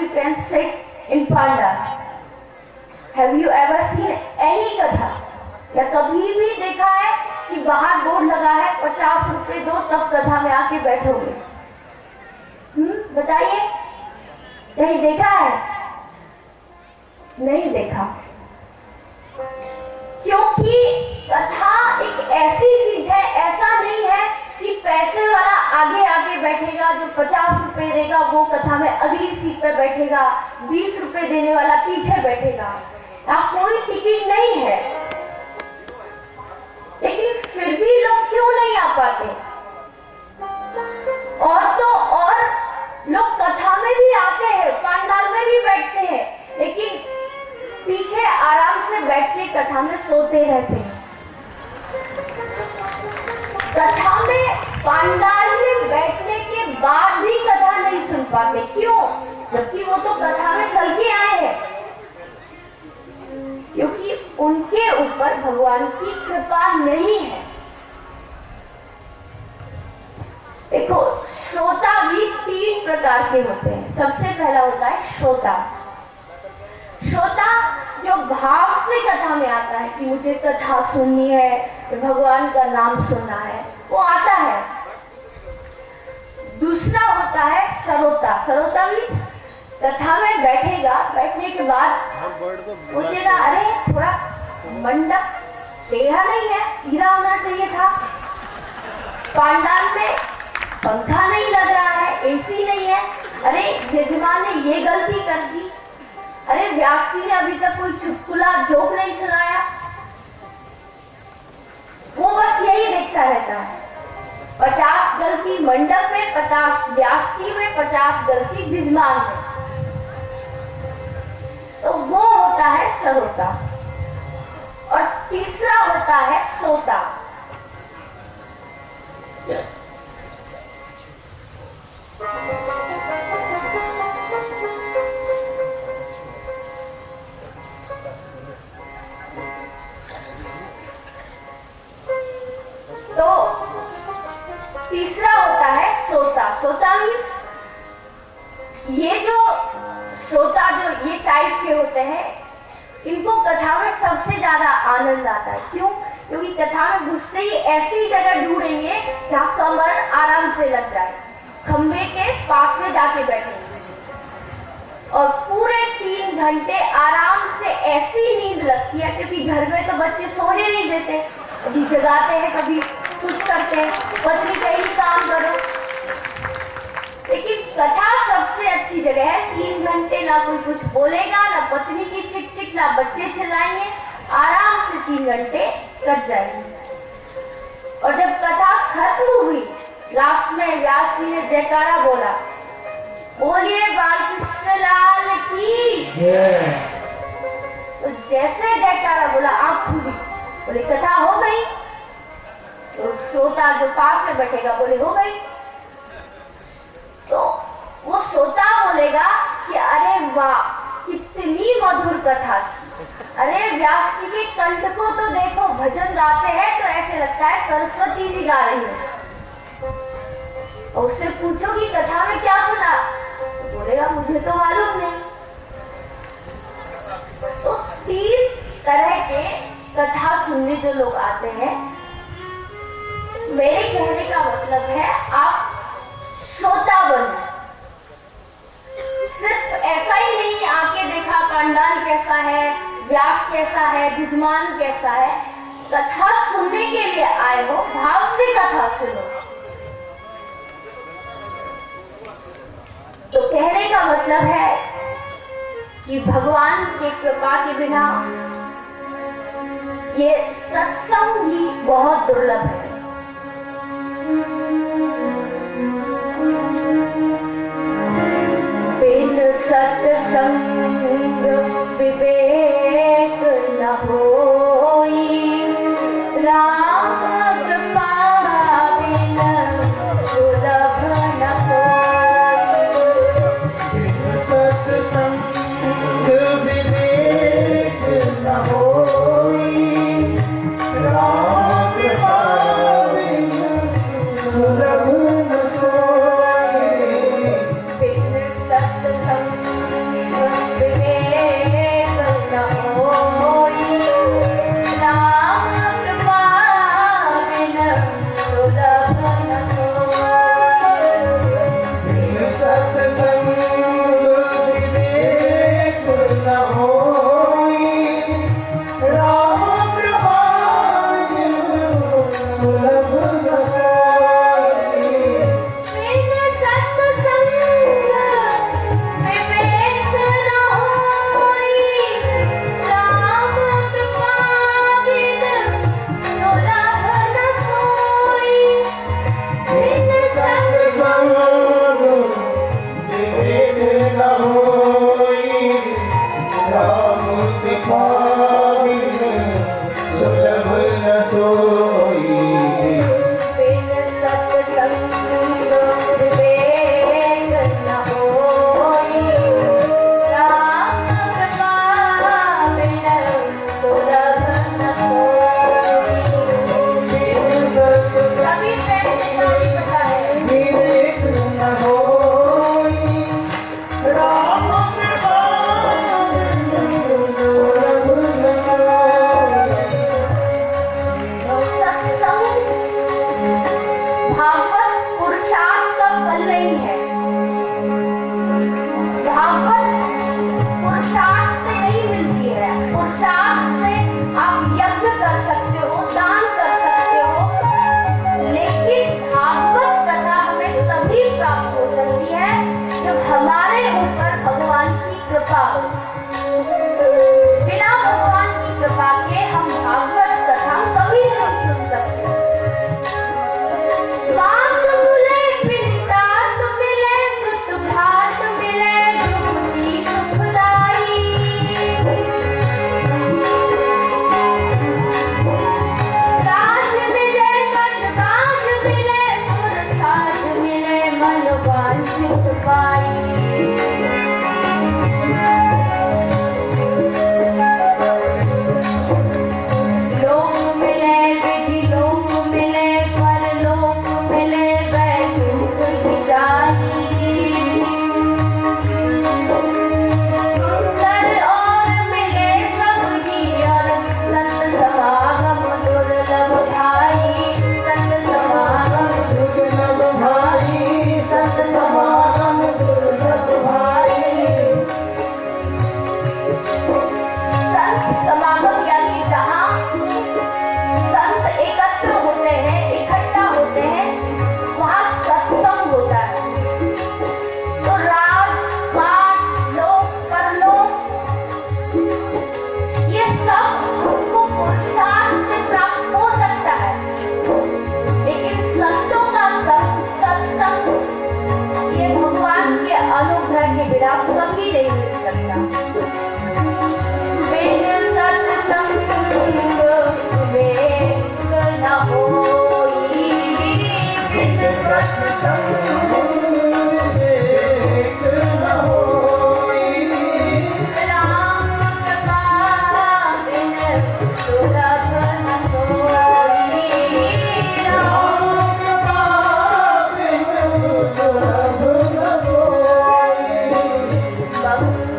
you can sit in pandal. Have you ever seen any कथा? या कभी भी देखा है कि बाहर बोर्ड लगा है 50 रुपए दो तब कथा में आके बैठोगे? बताइए, कहीं देखा है? नहीं देखा। क्योंकि कथा एक ऐसी चीज है, ऐसा नहीं है कि पैसे वाला आगे आगे बैठेगा, जो 50 रुपए देगा वो कथा में अगली सीट पे बैठेगा, 20 रुपए देने वाला पीछे बैठेगा। अब कोई टिकट नहीं है, लेकिन फिर भी लोग क्यों नहीं आ पाते? और तो और लोग कथा में भी आते हैं, पंडाल में भी बैठते हैं, लेकिन पीछे आराम से बैठ के कथा में सोते रहते हैं। कथा में पंडाल में बैठने के बाद भी कथा नहीं सुन पाते। क्यों? जबकि वो तो कथा में चल के आए हैं। क्योंकि उनके ऊपर भगवान की कृपा नहीं है। देखो, श्रोता भी 3 प्रकार के होते हैं। सबसे पहला होता है श्रोता। श्रोता जो भाव से कथा में आता है कि मुझे कथा सुननी है, भगवान का नाम सुनना है, वो आता है। दूसरा होता है श्रोता। श्रोता मीन्स कथा में बैठेगा, बैठने के बाद सोचेगा अरे थोड़ा मंडप टेढ़ा नहीं है, सीधा होना चाहिए था, पंडाल में पंखा नहीं लग रहा है, एसी नहीं है, अरे यजमान ने ये गलती कर दी, अरे व्यास जी ने अभी तक कोई चुटकुला जोक नहीं सुनाया। वो बस यही देखता रहता है। 50 गलती मंडप में, 50 व्यास जी में, 50 गलती यजमान में। तो वो होता है श्रोता। और तीसरा होता है सोता। तो तीसरा होता है सोता। सोता मीन्स ये जो श्रोता जो ये टाइप के होते हैं, इनको कथा में सबसे ज्यादा आनंद आता है। क्यों? क्योंकि कथा में घुसते ही ऐसी जगह ढूंढेंगे जहाँ कमर आराम से लग जाए, खंबे के पास में जाके बैठेंगे और पूरे 3 घंटे आराम से ऐसी नींद लगती है। क्योंकि घर में तो बच्चे सोने नहीं देते, कभी जगाते हैं, कभी कुछ करते हैं, पत्नी कहीं काम करो। लेकिन कथा सबसे अच्छी जगह है। 3 घंटे ना कोई कुछ बोलेगा, ना पत्नी की चिक चिक, ना बच्चे चिल्लाएंगे, आराम से 3 घंटे कट जाएंगे। और जब कथा खत्म हुई, लास्ट में व्यास जी ने जयकारा बोला, बोलिए बालकृष्ण लाल की। तो जैसे जयकारा बोला, आंख खुली, बोले कथा हो गई। तो श्रोता जो पास में बैठेगा बोले हो गई। तो वो श्रोता बोलेगा कि अरे वाह कितनी मधुर कथा थी, अरे व्यास जी के कंठ को तो देखो, भजन गाते हैं तो ऐसे लगता है सरस्वती जी गा रही है। और उससे पूछो कि कथा में क्या सुना, तो बोलेगा मुझे तो मालूम नहीं। तो 3 तरह के कथा सुनने जो लोग आते हैं, मेरे कहने का मतलब है आप श्रोता बनो। सिर्फ ऐसा ही नहीं आके देखा पंडाल कैसा है, व्यास कैसा है, यजमान कैसा है, कथा सुनने के लिए आए हो, भाव से कथा सुनो। तो कहने का मतलब है कि भगवान के कृपा के बिना ये सत्संग भी बहुत दुर्लभ है। बिन सत्संग विवेक न होई, राम कृपा बिन सुलभ न होई। बिन सत्संग विवेक न होई, राम कृपा बिन सुलभ बेड़ा कभी नहीं मिल सकता। बिन सत्संग विवेक न होई, बिन सत्संग विवेक न होई, राम कृपा बिन सुलभ न सोई, राम कृपा बिन सुलभ न सोई। बहु